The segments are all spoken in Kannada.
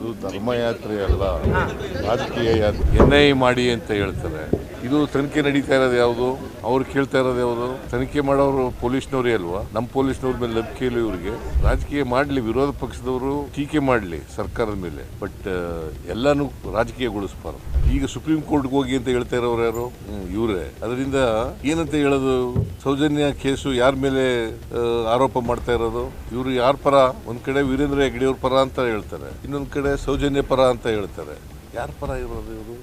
ಇದು ಧರ್ಮಯಾತ್ರೆ ಅಲ್ಲ, ರಾಜಕೀಯ ಯಾತ್ರೆ. NIA ಮಾಡಿ ಅಂತ ಹೇಳ್ತಾರೆ. ಇದು ತನಿಖೆ ನಡೀತಾ ಇರೋದು ಯಾವುದು? ಅವ್ರು ಕೇಳ್ತಾ ಇರೋದು ಯಾವುದು? ತನಿಖೆ ಮಾಡೋರು ಪೊಲೀಸ್ನವರೇ ಅಲ್ವಾ? ನಮ್ಮ ಪೊಲೀಸ್ನವ್ರ ಮೇಲೆ ನಂಬಿಕೆ ಇಲ್ಲ ಇವರಿಗೆ. ರಾಜಕೀಯ ಮಾಡಲಿ, ವಿರೋಧ ಪಕ್ಷದವರು ಟೀಕೆ ಮಾಡಲಿ ಸರ್ಕಾರದ ಮೇಲೆ, ಬಟ್ ಎಲ್ಲಾನು ರಾಜಕೀಯಗೊಳಿಸಬಾರ್ದು. ಈಗ ಸುಪ್ರೀಂ ಕೋರ್ಟ್ಗೆ ಹೋಗಿ ಅಂತ ಹೇಳ್ತಾ ಇರೋರು ಯಾರು? ಇವರೇ. ಅದರಿಂದ ಏನಂತ ಹೇಳೋದು? ಸೌಜನ್ಯ ಕೇಸು ಯಾರ ಮೇಲೆ ಆರೋಪ ಮಾಡ್ತಾ ಇರೋದು? ಇವರು ಯಾರ ಪರ? ಒಂದ್ ಕಡೆ ವೀರೇಂದ್ರ ಹೆಗ್ಗಡೆ ಅವ್ರ ಪರ ಅಂತ ಹೇಳ್ತಾರೆ, ಇನ್ನೊಂದ್ ಕಡೆ ಸೌಜನ್ಯ ಪರ ಅಂತ ಹೇಳ್ತಾರೆ. ಯಾರ ಪರ ಇರೋದು ಇವರು?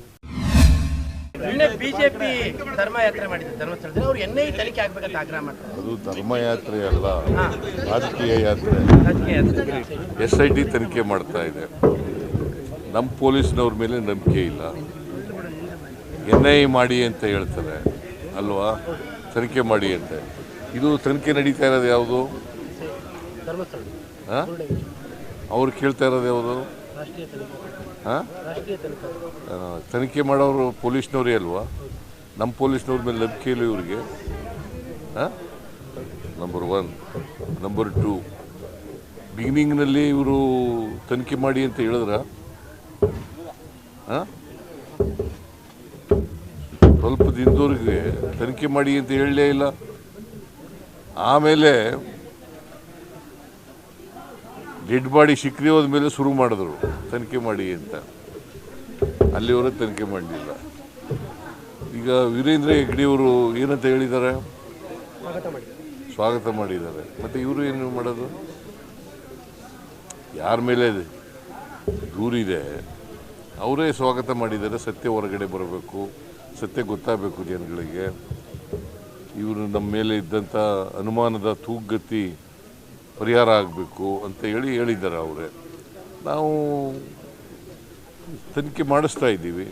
ಬಿಜೆಪಿ ಧರ್ಮಯಾತ್ರೆ ಮಾಡಿದ್ರು ಧರ್ಮಸ್ಥಳದಲ್ಲಿ, ಅವ್ರು NIA ತನಿಖೆ ಆಗ್ಬೇಕಂತ ಆಗ್ರಹ ಮಾಡ್ತಾರೆ. ಅದು ಧರ್ಮಯಾತ್ರೆ ಅಲ್ಲ, ರಾಜಕೀಯ ಯಾತ್ರೆ. SIT ತನಿಖೆ ಮಾಡ್ತಾ ಇದೆ. ನಮ್ಮ ಪೊಲೀಸ್ನವ್ರ ಮೇಲೆ ನಂಬಿಕೆ ಇಲ್ಲ. NIA ಮಾಡಿ ಅಂತ ಹೇಳ್ತಾರೆ ಅಲ್ವಾ? ತನಿಖೆ ಮಾಡಿ ಅಂತ. ಇದು ತನಿಖೆ ನಡೀತಾ ಇರೋದು ಯಾವುದು? ಅವ್ರು ಕೇಳ್ತಾ ಇರೋದು ಯಾವುದು? ತನಿಖೆ ಮಾಡೋರು ಪೊಲೀಸ್ನವರೇ ಅಲ್ವಾ? ನಮ್ಮ ಪೊಲೀಸ್ನವ್ರ ಮೇಲೆ ನಂಬಿಕೆ ಇಲ್ಲ ಇವರಿಗೆ. ನಂಬರ್ 1. ನಂಬರ್ 2, ಬಿಗಿನಿಂಗ್ನಲ್ಲಿ ಇವರು ತನಿಖೆ ಮಾಡಿ ಅಂತ ಹೇಳಿದ್ರ? ಸ್ವಲ್ಪ ದಿನದವರೆಗೆ ತನಿಖೆ ಮಾಡಿ ಅಂತ ಹೇಳಲೇ ಇಲ್ಲ. ಆಮೇಲೆ ಡೆಡ್ ಬಾಡಿ ಸಿಕ್ಕದೆ ಹೋದ ಮೇಲೆ ಶುರು ಮಾಡಿದ್ರು ತನಿಖೆ ಮಾಡಿ ಅಂತ. ಅಲ್ಲಿವರೆಗೆ ತನಿಖೆ ಮಾಡಲಿಲ್ಲ. ಈಗ ವೀರೇಂದ್ರ ಹೆಗ್ಗಡೆಯವರು ಏನಂತ ಹೇಳಿದ್ದಾರೆ? ಸ್ವಾಗತ ಮಾಡಿದ್ದಾರೆ. ಮತ್ತೆ ಇವರು ಏನು ಮಾಡೋದು? ಯಾರ ಮೇಲೆ ದೂರಿದೆ ಅವರೇ ಸ್ವಾಗತ ಮಾಡಿದ್ದಾರೆ. ಸತ್ಯ ಹೊರಗಡೆ ಬರಬೇಕು, ಸತ್ಯ ಗೊತ್ತಾಗಬೇಕು ಜನಗಳಿಗೆ. ಇವರು ನಮ್ಮ ಮೇಲೆ ಇದ್ದಂಥ ಅನುಮಾನದ ತೂಗುಗತಿ ಪರಿಹಾರ ಆಗಬೇಕು ಅಂತ ಹೇಳಿದ್ದಾರೆ ಅವರೇ. ನಾವು ತನಿಖೆ ಮಾಡಿಸ್ತಾ ಇದ್ದೀವಿ.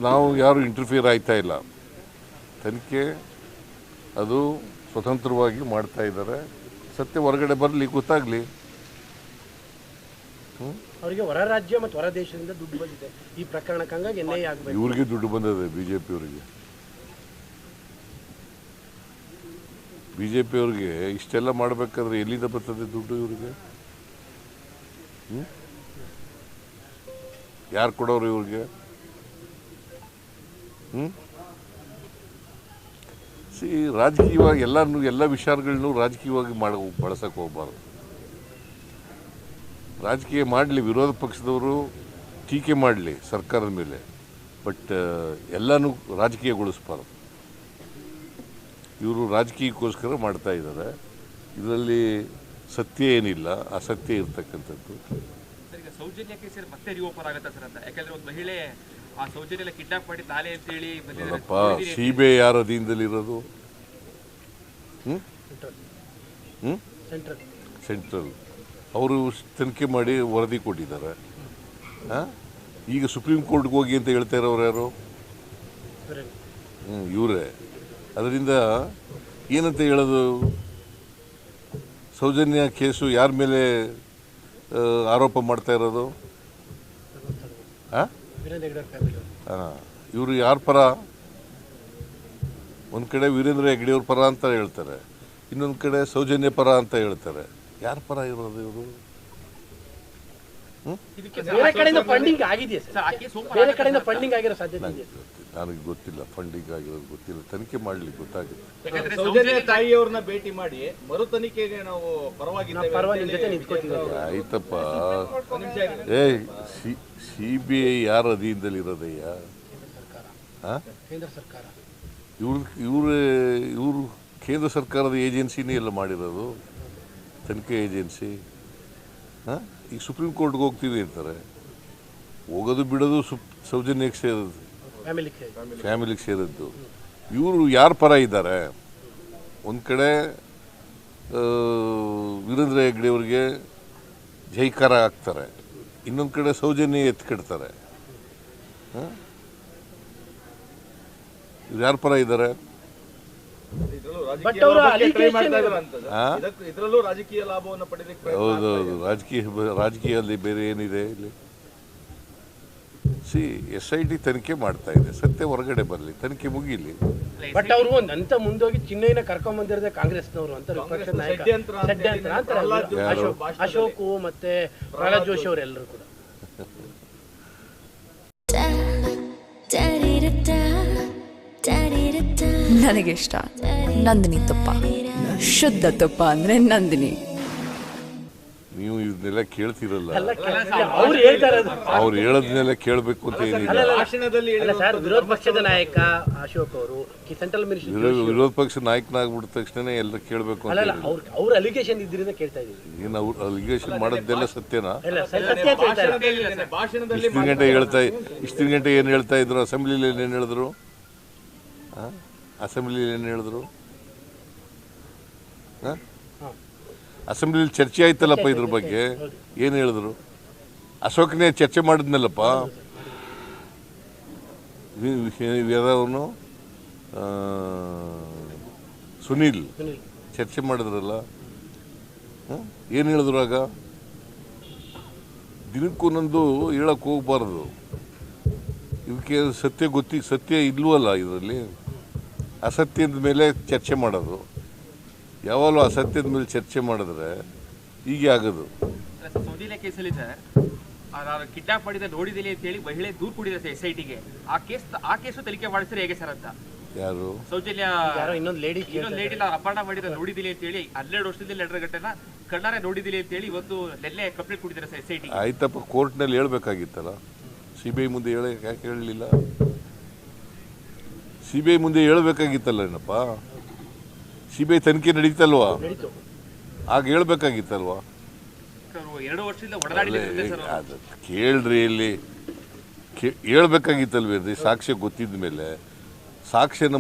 ನಾವು ಯಾರು ಇಂಟರ್ಫಿಯರ್ ಆಯ್ತಾ ಇಲ್ಲ. ತನಿಖೆ ಅದು ಸ್ವತಂತ್ರವಾಗಿ ಮಾಡ್ತಾ ಇದ್ದಾರೆ. ಸತ್ಯ ಹೊರಗಡೆ ಬರಲಿ, ಗೊತ್ತಾಗಲಿ. ಅವರಿಗೆ ಹೊರ ರಾಜ್ಯ ಮತ್ತು ಹೊರ ದೇಶದಿಂದ ದುಡ್ಡು ಬಂದಿದೆ ಈ ಪ್ರಕರಣಕ್ಕೆ, ಹಂಗಾಗಿ NIA ಆಗಬೇಕು. ಇವ್ರಿಗೆ ದುಡ್ಡು ಬಂದಿದೆ ಬಿಜೆಪಿ ಅವರಿಗೆ. ಬಿಜೆಪಿ ಅವ್ರಿಗೆ ಇಷ್ಟೆಲ್ಲ ಮಾಡಬೇಕಾದ್ರೆ ಎಲ್ಲಿಂದ ಬರ್ತದೆ ದುಡ್ಡು ಇವ್ರಿಗೆ? ಯಾರು ಕೊಡೋರು ಇವ್ರಿಗೆ? ರಾಜಕೀಯವಾಗಿ ಎಲ್ಲ ವಿಚಾರಗಳನ್ನೂ ರಾಜಕೀಯವಾಗಿ ಬಳಸಕ್ಕೆ ಹೋಗ್ಬಾರ್ದು. ರಾಜಕೀಯ ಮಾಡಲಿ, ವಿರೋಧ ಪಕ್ಷದವರು ಟೀಕೆ ಮಾಡಲಿ ಸರ್ಕಾರದ ಮೇಲೆ, ಬಟ್ ಎಲ್ಲಾನು ರಾಜಕೀಯಗೊಳಿಸಬಾರ್ದು. ಇವರು ರಾಜಕೀಯಕ್ಕೋಸ್ಕರ ಮಾಡ್ತಾ ಇದ್ದಾರೆ. ಇದರಲ್ಲಿ ಸತ್ಯ ಏನಿಲ್ಲ, ಅಸತ್ಯ ಇರ್ತಕ್ಕಂಥದ್ದು. ಸೌಜನ್ಯ ಕೇಸಲ್ಲಿ ಮತ್ತೆ ರಿಓಪನ್ ಆಗುತ್ತೆ ಸರ್ ಅಂತ, ಯಾಕಂದ್ರೆ ಒಂದು ಮಹಿಳೆ ಆ ಸೌಜನ್ಯ ಕಿಡ್ನಾಪ್ ಮಾಡಿ ನಾಲೆ ಅಂತ ಹೇಳಿ CBI ಯಾರ ಅಧೀನದಲ್ಲಿರೋದು? ಸೆಂಟ್ರಲ್. ಅವರು ತನಿಖೆ ಮಾಡಿ ವರದಿ ಕೊಟ್ಟಿದ್ದಾರೆ. ಈಗ ಸುಪ್ರೀಂ ಕೋರ್ಟ್ಗೆ ಹೋಗಿ ಅಂತ ಹೇಳ್ತಾ ಇರೋರು ಯಾರು? ಇವರೇ. ಅದರಿಂದ ಏನಂತ ಹೇಳೋದು? ಸೌಜನ್ಯ ಕೇಸು ಯಾರ ಮೇಲೆ ಆರೋಪ ಮಾಡ್ತಾ ಇರೋದು? ಇವರು ಯಾರ ಪರ? ಒಂದು ಕಡೆ ವೀರೇಂದ್ರ ಹೆಗ್ಗಡೆ ಅವ್ರ ಪರ ಅಂತ ಹೇಳ್ತಾರೆ, ಇನ್ನೊಂದು ಕಡೆ ಸೌಜನ್ಯ ಪರ ಅಂತ ಹೇಳ್ತಾರೆ. ಯಾರ ಪರ ಇರೋದು ಇವರು? ಬೇರೆ ಕಡೆಯಿಂದ ಫಂಡಿಂಗ್ ಆಗಿದೆಯಾ ಸರ್? ಬೇರೆ ಕಡೆಯಿಂದ ಫಂಡಿಂಗ್ ಆಗಿರೋ ಸಾಧ್ಯತೆ ಇದೆ? ನನಗೆ ಗೊತ್ತಿಲ್ಲ, ಫಂಡಿಂಗ್ ಆಗಿರೋದು ಗೊತ್ತಿಲ್ಲ. ತನಿಖೆ ಮಾಡಲಿ, ಗೊತ್ತಾಗುತ್ತೆ. ಸೌಜನ್ಯ ತಾಯಿಯವ್ರನ್ನ ಭೇಟಿ ಮಾಡಿ ಮರು ತನಿಖೆಗೆ ನಾವು ಆಯ್ತಪ್ಪ. CBI ಯಾರ ಅಧೀನದಲ್ಲಿ ಇರೋದಯ್ಯ? ಕೇಂದ್ರ ಸರ್ಕಾರ. ಇವರು ಕೇಂದ್ರ ಸರ್ಕಾರದ ಏಜೆನ್ಸಿನೇ ಎಲ್ಲ ಮಾಡಿರೋದು, ತನಿಖೆ ಏಜೆನ್ಸಿ. ಈಗ ಸುಪ್ರೀಂ ಕೋರ್ಟ್ಗೆ ಹೋಗ್ತೀವಿ ಅಂತಾರೆ. ಹೋಗೋದು ಬಿಡೋದು ಸೌಜನ್ಯಕ್ಕೆ ಸೇರೋದು, ಫ್ಯಾಮಿಲಿಗೆ ಸೇರಿದ್ದು. ಇವರು ಯಾರ ಪರ ಇದ್ದಾರೆ? ಒಂದು ಕಡೆ ವೀರೇಂದ್ರ ಹೆಗ್ಗಡೆ ಅವ್ರಿಗೆ ಜೈಕಾರ ಹಾಕ್ತಾರೆ, ಇನ್ನೊಂದು ಕಡೆ ಸೌಜನ್ಯ ಎತ್ಕಿಡ್ತಾರೆ. ಇವ್ರು ಯಾರ ಪರ ಇದ್ದಾರೆ? ಹೌದೌದು, ರಾಜಕೀಯದಲ್ಲಿ ಬೇರೆ ಏನಿದೆ ಇಲ್ಲಿ? SIT ತನಿಖೆ ಮಾಡ್ತಾ ಇದೆ. ಸತ್ಯ ಹೊರಗಡೆ ಬರಲಿ, ತನಿಖೆ ಮುಗೀಲಿ. ಬಟ್ ಅವರು ಅಂತ ಮುಂದೋಗಿ ಚಿನ್ನೈನ ಕರ್ಕೊಂಡ್ ಬಂದಿರೋದೇ ಕಾಂಗ್ರೆಸ್ನವರು ಅಂತ ವಿಪಕ್ಷ ನಾಯಕ ಷಡ್ಯಂತ್ರ ಅಂತಾರೆ ಅಶೋಕ್ ಮತ್ತೆ ಪ್ರಹ್ಲಾದ್ ಜೋಶಿ ಅವರೆಲ್ಲರೂ ಕೂಡ. ನನಗಿಷ್ಟ ನಂದಿನಿ ತುಪ್ಪ, ಶುದ್ಧ ತುಪ್ಪ ಅಂದ್ರೆ ನಂದಿನಿ. ನೀವು ಇದನ್ನೆಲ್ಲ ಕೇಳ್ತಿರಲ್ಲ, ಅವ್ರು ಹೇಳ್ತಾ ಇರೋದು ಅವ್ರು ಹೇಳೋದನ್ನೆಲ್ಲ ಕೇಳಬೇಕು ಅಂತ ಏನಿಲ್ಲ. ಭಾಷಣದಲ್ಲಿ ಸರ್, ವಿರೋಧ ಪಕ್ಷದ ನಾಯಕ ಅಶೋಕ್ ಅವರು ಸೆಂಟ್ರಲ್ ಮಿನಿಸ್ಟರ್ ವಿರೋಧ ಪಕ್ಷ ನಾಯಕನಾಗ್ಬಿಟ್ಟ ತಕ್ಷಣ ಎಲ್ಲ ಕೇಳಬೇಕು ಅಂತ ಅಲ್ಲ, ಅವ್ರ ಅಲಿಗೇಷನ್ ಇದ್ರಿಂದ ಕೇಳ್ತಾ ಇದೀವಿ. ಏನು ಅವ್ರು ಅಲಿಗೇಷನ್ ಮಾಡೋದೆಲ್ಲ ಸತ್ಯನಾ? ಸತ್ಯ ಅಂತ ಹೇಳ್ತಾ ಇದ್ದಾರೆ. ಭಾಷಣದಲ್ಲಿ ಇಷ್ಟಿನ ಗಂಟೆ ಏನು ಹೇಳ್ತಾ ಇದ್ರು? ಅಸೆಂಬ್ಲಿಲಿ ಏನು ಹೇಳಿದ್ರು? ಅಸೆಂಬ್ಲಿಲಿ ಏನು ಹೇಳಿದ್ರು? ಅಸೆಂಬ್ಲಿಲಿ ಚರ್ಚೆ ಆಯ್ತಲ್ಲಪ್ಪ ಇದ್ರ ಬಗ್ಗೆ. ಏನು ಹೇಳಿದ್ರು? ಅಶೋಕನೇ ಚರ್ಚೆ ಮಾಡಿದ್ನಲ್ಲಪ್ಪ. ಅವನು ಸುನೀಲ್ ಚರ್ಚೆ ಮಾಡಿದ್ರಲ್ಲ, ಏನು ಹೇಳಿದ್ರು ಆಗ? ದಿನಕ್ಕೊಂದೊಂದು ಹೇಳಕ್ ಹೋಗ್ಬಾರ್ದು. ಇವಕ್ಕೆ ಸತ್ಯ ಇಲ್ವಲ್ಲ ಇದರಲ್ಲಿ. ಅಸತ್ಯದ ಮೇಲೆ ಚರ್ಚೆ ಮಾಡೋದು, ಯಾವಾಗಲೂ ಅಸತ್ಯದ ಮೇಲೆ ಚರ್ಚೆ ಮಾಡಿದ್ರೆ ಹೀಗೆ ಆಗೋದು. ಸೌಜನ್ಯ ಕೇಸಲ್ಲಿ ಸರ್ ಕಿಡ್ನಾಪ್ ಮಾಡಿದ ನೋಡಿದಿಲ್ಲ ಅಂತ ಹೇಳಿ ಮಹಿಳೆ ದೂರು ಕೊಟ್ಟಿದ್ದಾರೆ SITಗೆ. ಆ ಕೇಸು ತನಿಖೆ ಮಾಡಿಸಿದ್ರೆ ಹೇಗೆ ಸರ್ ಅಂತ? ಯಾರು? ಸೌಜನ್ಯ ಇನ್ನೊಂದು ಲೇಡಿ ಅಪಹರಣ ಮಾಡಿದ ನೋಡಿದಿಲ್ಲ ಅಂತ ಹೇಳಿ 12 ವರ್ಷದಲ್ಲಿ ನಡೆದ ಘಟನೆ ಕಣ್ಣಾರೆ ನೋಡಿದಿಲ್ಲ ಅಂತ ಹೇಳಿ ಇವತ್ತು ನೆನ್ನೆ ಕಂಪ್ಲೇಂಟ್ ಕೊಟ್ಟಿದ್ದಾರೆ ಸರ್ SIT. ಆಯ್ತಪ್ಪ, ಕೋರ್ಟ್ನಲ್ಲಿ ಹೇಳ್ಬೇಕಾಗಿತ್ತಲ್ಲ. CBI ಮುಂದೆ ಯಾಕೆ ಹೇಳಲಿಲ್ಲ? CBI ಮುಂದೆ ಹೇಳ್ಬೇಕಾಗಿತ್ತಲ್ಲ ಏನಪ್ಪ. CBI ತನಿಖೆ ನಡೀತಲ್ವಾ, ಆಗ ಹೇಳ್ಬೇಕಾಗಿತ್ತಲ್ವಾ? 2 ವರ್ಷದಿಂದ ಒಡನಾಡಿದ್ರೆ ಅದು ಕೇಳ್ರಿ, ಇಲ್ಲಿ ಹೇಳ್ಬೇಕಾಗಿತ್ತಲ್ವೇನ್ರಿ? ಸಾಕ್ಷ್ಯ ಗೊತ್ತಿದ ಮೇಲೆ ಸಾಕ್ಷ್ಯನ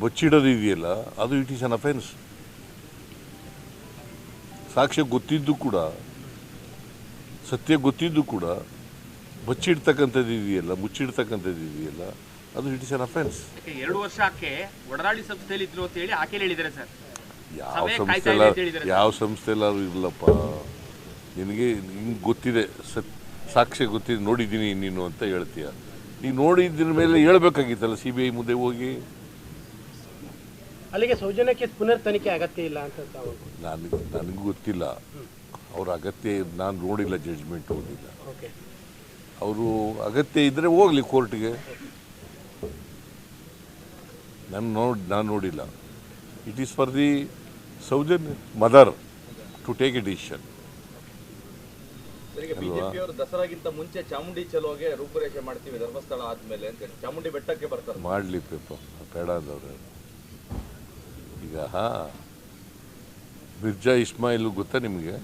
ಬಚ್ಚಿಡೋದು ಇದೆಯಲ್ಲ, ಅದು ಇಟ್ ಈಸ್ ಅನ್ ಅಫೆನ್ಸ್. ಸಾಕ್ಷ್ಯ ಗೊತ್ತಿದ್ದು ಕೂಡ, ಸತ್ಯ ಗೊತ್ತಿದ್ದು ಕೂಡ ಬಚ್ಚಿಡ್ತಕ್ಕಂಥದ್ದು ಇದೆಯಲ್ಲ, ಮುಚ್ಚಿಡ್ತಕ್ಕಂಥದ್ದು ಇದೆಯಲ್ಲ, ಅದು ಇಟ್ ಇಸ್ ಅನ್ ಅಫೆನ್ಸ್. 2 ವರ್ಷ ಆಕೆ ಒಡನಾಡಿ ಸಂಸ್ಥೆಯಲ್ಲಿ ಇದ್ರು ಅಂತ ಹೇಳಿ ಆಕೆ ಹೇಳಿದ್ದಾರೆ ಸರ್. ಯಾವ ಸಂಸ್ಥೆ ಎಲ್ಲಾರು ಇರಲಪ್ಪ. ನಿನಗೆ ಹಿಂಗೆ ಗೊತ್ತಿದೆ, ಸಾಕ್ಷ್ಯ ಗೊತ್ತಿದೆ, ನೋಡಿದ್ದೀನಿ ನೀನು ಅಂತ ಹೇಳ್ತೀಯ. ನೀನು ನೋಡಿದ್ರ ಮೇಲೆ ಹೇಳ್ಬೇಕಾಗಿತ್ತಲ್ಲ CBI ಮುಂದೆ ಹೋಗಿ. ಅಲ್ಲಿಗೆ ಸೌಜನ್ಯ ಕೇಸ್ ಪುನರ್ ತನಿಖೆ ಅಗತ್ಯ ಇಲ್ಲ ಅಂತ ನನಗೂ ಗೊತ್ತಿಲ್ಲ. ಅವ್ರ ಅಗತ್ಯ ನಾನು ನೋಡಿಲ್ಲ, ಜಡ್ಜ್ಮೆಂಟ್ ಓದಿಲ್ಲ. ಅವರು ಅಗತ್ಯ ಇದ್ದರೆ ಹೋಗಲಿ ಕೋರ್ಟ್ಗೆ. ನಾನು ನೋಡಿಲ್ಲ. It is for the Soujanya mother to take a decision. ಬಿಜೆಪಿಯವರು ದಸರಾಗಿಂತ ಮುಂಚೆ ಚಾಮುಂಡಿ ಚಲೋಗೆ ರೂಪುರೇಷೆ ಮಾಡ್ತೀವಿ ಧರ್ಮಸ್ಥಳ ಆದ್ಮೇಲೆ ಅಂತ ಹೇಳಿ ಚಾಮುಂಡಿ ಬೆಟ್ಟಕ್ಕೆ ಬರ್ತಾರೆ. ಮಾಡಲಿ ಬೇಡ ಅಂದವ್ರೆ. ಈಗ ಮಿರ್ಜಾ ಇಸ್ಮಾಯಿಲ್ ಗೊತ್ತಾ ನಿಮಗೆ?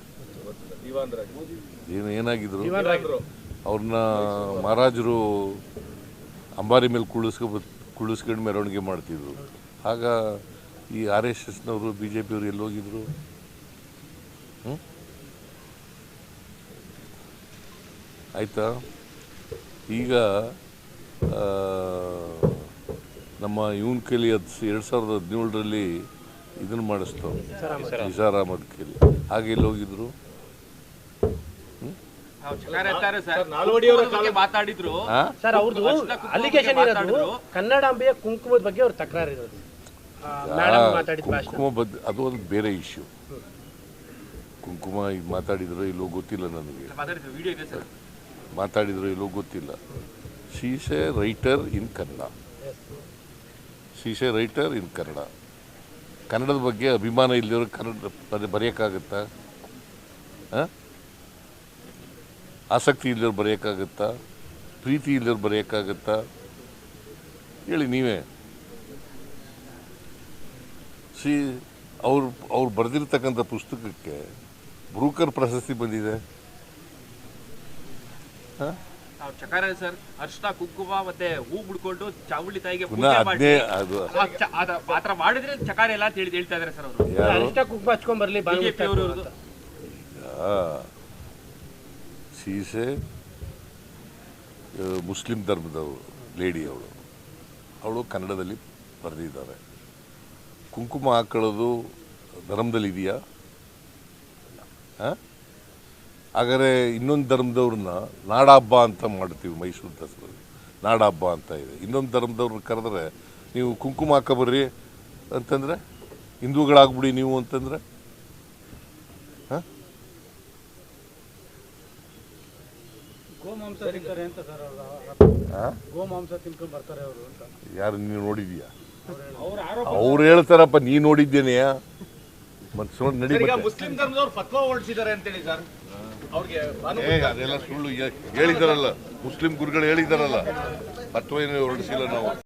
ಏನಾಗಿದ್ರು? ಅವ್ರನ್ನ ಮಹಾರಾಜರು ಅಂಬಾರಿ ಮೇಲೆ ಕುಳಿಸ್ಕೊಂಡು ಮೆರವಣಿಗೆ ಮಾಡ್ತಿದ್ರು. ಆಗ ಈ RSSನವರು BJPಯವರು ಎಲ್ಲೋಗಿದ್ರು? ಆಯ್ತಾ? ಈಗ ನಮ್ಮ ಇವನ್ ಕೈಲಿ 2017ರಲ್ಲಿ ಇದನ್ನು ಮಾಡಿಸ್ತಾವ, ನಿಸಾರ್ ಅಹಮದ್ ಕೈಲಿ. ಹಾಗೆ ಎಲ್ಲೋಗಿದ್ರು? ಮಾತಾಡಿದ್ರು ಸರ್. ಅವ್ರದ್ದು ಅಲಿಗೇಷನ್ ಇರೋದು ಕನ್ನಡಾಂಬೆಯ ಕುಂಕುಮದ ಬಗ್ಗೆ ಅವ್ರ ತಕರಾರು ಇರೋದು. ಕುಂಕುಮ ಅದು ಒಂದು ಬೇರೆ ಇಶ್ಯೂ. ಕುಂಕುಮ ಈಗ ಮಾತಾಡಿದ್ರು ಇಲ್ಲೋ ಗೊತ್ತಿಲ್ಲ ನನಗೆ. ಮಾತಾಡಿದ್ರು ಇಲ್ಲೋ ಗೊತ್ತಿಲ್ಲ. ಶಿ ಈಸ್ ಎ ರೈಟರ್ ಇನ್ ಕನ್ನಡ. ಕನ್ನಡದ ಬಗ್ಗೆ ಅಭಿಮಾನ ಇಲ್ಲದವ್ರು ಕನ್ನಡ ಬರೆಯೋಕ್ಕಾಗತ್ತಾ? ಆಸಕ್ತಿ ಇಲ್ಲದವ್ರು ಬರೆಯೋಕ್ಕಾಗತ್ತಾ? ಪ್ರೀತಿ ಇಲ್ಲದವ್ರು ಬರೆಯೋಕ್ಕಾಗತ್ತಾ? ಹೇಳಿ ನೀವೇ. ಅವ್ರು ಬರೆದಿರ್ತಕ್ಕಂಥ ಪುಸ್ತಕಕ್ಕೆ ಬ್ರೂಕರ್ ಪ್ರಶಸ್ತಿ ಬಂದಿದೆ. ಚಕಾರ ಸರ್, ಅರ್ಶಿನ ಕುಂಕುಮ ಮತ್ತೆ ಹೂ ಬಿಡ್ಕೊಂಡು ಚಾಮುಂಡಿ ತಾಯಿಗೆ ಮಾತ್ರ ಮಾಡಿದ್ರೆ ಚಕಾರ ಎಲ್ಲ ಅಂತ ಹೇಳ್ತಾ ಇದಾರೆ ಸರ್ ಅವರು. ಅರ್ಶಿನ ಕುಂಕುಮ ಹಚ್ಕೊಂಡ್ ಬರ್ಲಿ ಬಿಜೆಪಿಯವರು. ಸೀಸೆ ಮುಸ್ಲಿಂ ಧರ್ಮದವರು ಲೇಡಿ ಅವಳು ಕನ್ನಡದಲ್ಲಿ ಬರೆದಿದ್ದಾರೆ. ಕುಂಕುಮ ಹಾಕೊಳ್ಳೋದು ಧರ್ಮದಲ್ಲಿ ಇದೆಯಾ? ಹಾಗಾದರೆ ಇನ್ನೊಂದು ಧರ್ಮದವ್ರನ್ನ ನಾಡ ಹಬ್ಬ ಅಂತ ಮಾಡ್ತೀವಿ. ಮೈಸೂರು ದಸರಾ ನಾಡ ಹಬ್ಬ ಅಂತ ಇದೆ. ಇನ್ನೊಂದು ಧರ್ಮದವ್ರನ್ನ ಕರೆದ್ರೆ ನೀವು ಕುಂಕುಮ ಹಾಕಬರ್ರಿ ಅಂತಂದರೆ, ಹಿಂದೂಗಳಾಗ್ಬಿಡಿ ನೀವು ಅಂತಂದರೆ, ಹಾಂ? ಗೋಮಾಂಸ ತಿಂತಾರೆ ಅಂತ ಸರ್ ಗೋಮಾಂಸ ತಿನ್ಕೊಂಡು ಬರ್ತಾರೆ ಅವರು ಅಂತ ಯಾರು ನೀವು ನೋಡಿದೀಯಾ? ಅವ್ರು ಹೇಳ್ತಾರಪ್ಪ, ನೀ ನೋಡಿದ್ದೇನೆಯಾ? ಮತ್ತೆ ನಡಿ. ಮುಸ್ಲಿಂ ಧರ್ಮದವ್ರು ಫತ್ವಾ ಹೊರಡಿಸಿದ್ದಾರೆ ಅಂತೇಳಿ ಸರ್, ಅವ್ರಿಗೆ ಅದೆಲ್ಲ ಸುಳ್ಳು ಹೇಳಿದಾರಲ್ಲ, ಮುಸ್ಲಿಂ ಗುರುಗಳು ಹೇಳಿದಾರಲ್ಲ, ಫತ್ವಾ ಏನು ಹೊರಡಿಸಿಲ್ಲ ನಾವು.